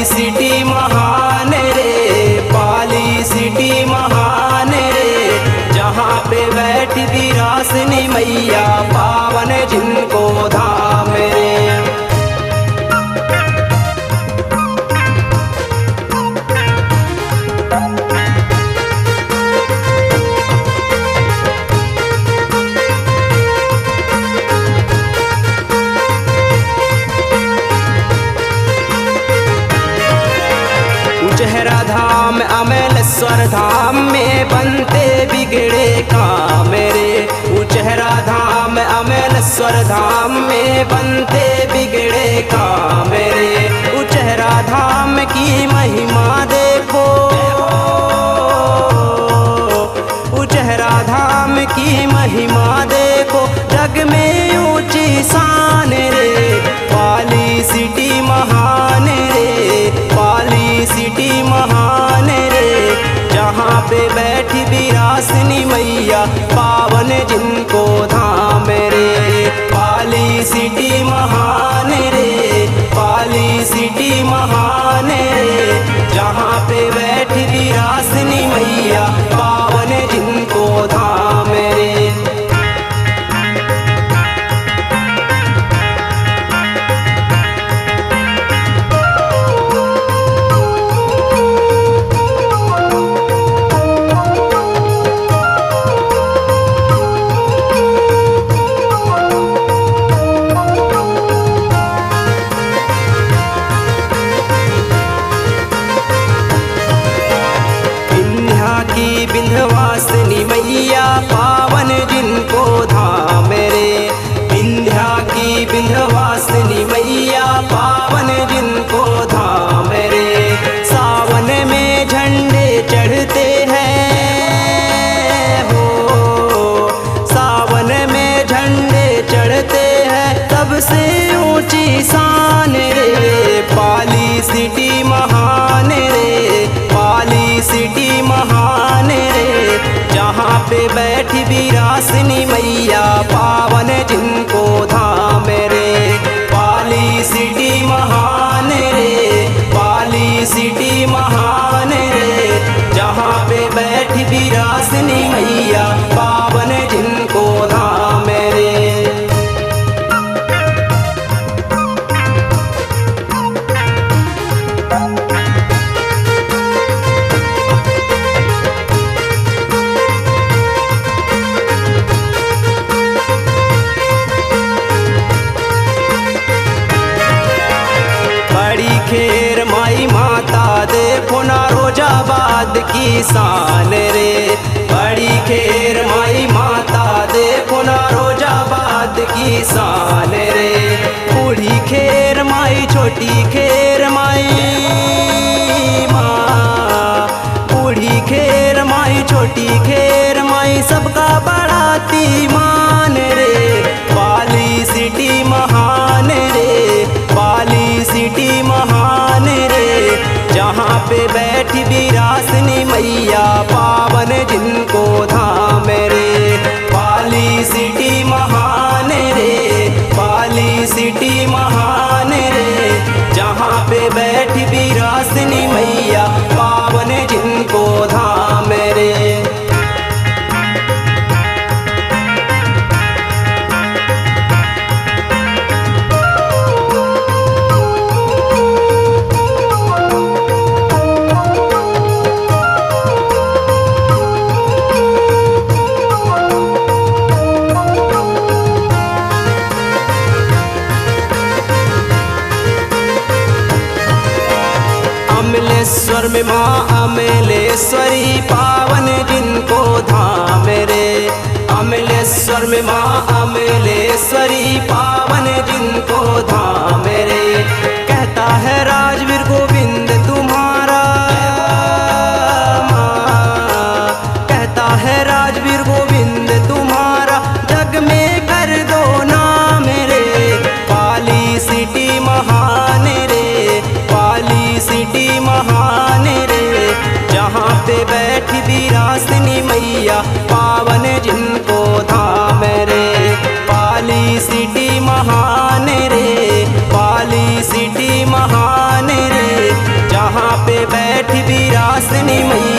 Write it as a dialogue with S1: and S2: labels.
S1: City महान रे, पाली सिटी महान रे, जहाँ पे बैठी विरासनी मैया पावन जिनको धाम रे। उचहरा धाम अमलेश्वर धाम में बनते बिगड़े काम रे, उचहरा धाम अमलेश्वर धाम में बनते बिगड़े काम रे। उचहरा धाम की महिमा देखो, उचहरा धाम की महिमा देखो, जग में ऊंची शान रे, पाली सिटी महान रे, पाली सिटी महान रे, जहाँ पे बैठी विरासनी मैया पावन जिनको धाम रे। पाली सिटी महान रे, पाली सिटी महान रे, जहाँ पे बैठी विरासनी मैया पावन जिनको धाम रे। विंध्यवासिनी मैया पावन जिनको धाम रे, विंध्या की विंध्यवासिनी मैया पावन जिनको धाम रे। सावन में झंडे चढ़ते हैं हो, सावन में झंडे चढ़ते हैं, सबसे ऊंची शान रे, पाली सिटी महान रे, पाली सिटी महान रे, जहाँ पे बैठी विरासनी मैया पावन जिनको धाम रे। पाली सिटी महान रे, पाली सिटी महान रे, जहाँ पे बैठी विरासनी मैया पावन जिनको धाम रे। खेर माई माता देखो ना रोजाबाद की शान रे, बड़ी खेर माई माता देखो ना रोजाबाद की शान रे। बूढ़ी खेर माई छोटी खेर माई माँ, बूढ़ी खेर माई छोटी खेर माई, सबका बढ़ाती मान रे, पाली सिटी महान रे, पाली सिटी महान रे, जहाँ पे बैठी विरासनी मैया पावन जिनको धाम रे। पाली सिटी महान रे, पाली सिटी महान रे, जहाँ पे बैठी विरासनी मैया पावन जिनको धाम रे। अमलेश्वर में माँ अमलेश्वरी पावन जिनको धाम रे, अमलेश्वर में माँ अमलेश्वरी पावन जिनको धाम रे। कहता है राजवीर गोविंद तुम्हारा माँ, कहता है राजवीर गोविंद तुम्हारा, जग में कर दो नाम रे, पाली सिटी महान रे, पाली सिटी महान रे, जहाँ पे बैठी विरासनी मैया पावन जिनको धाम रे। पाली सिटी महान रे, पाली सिटी महान रे, देख विरासनी मैया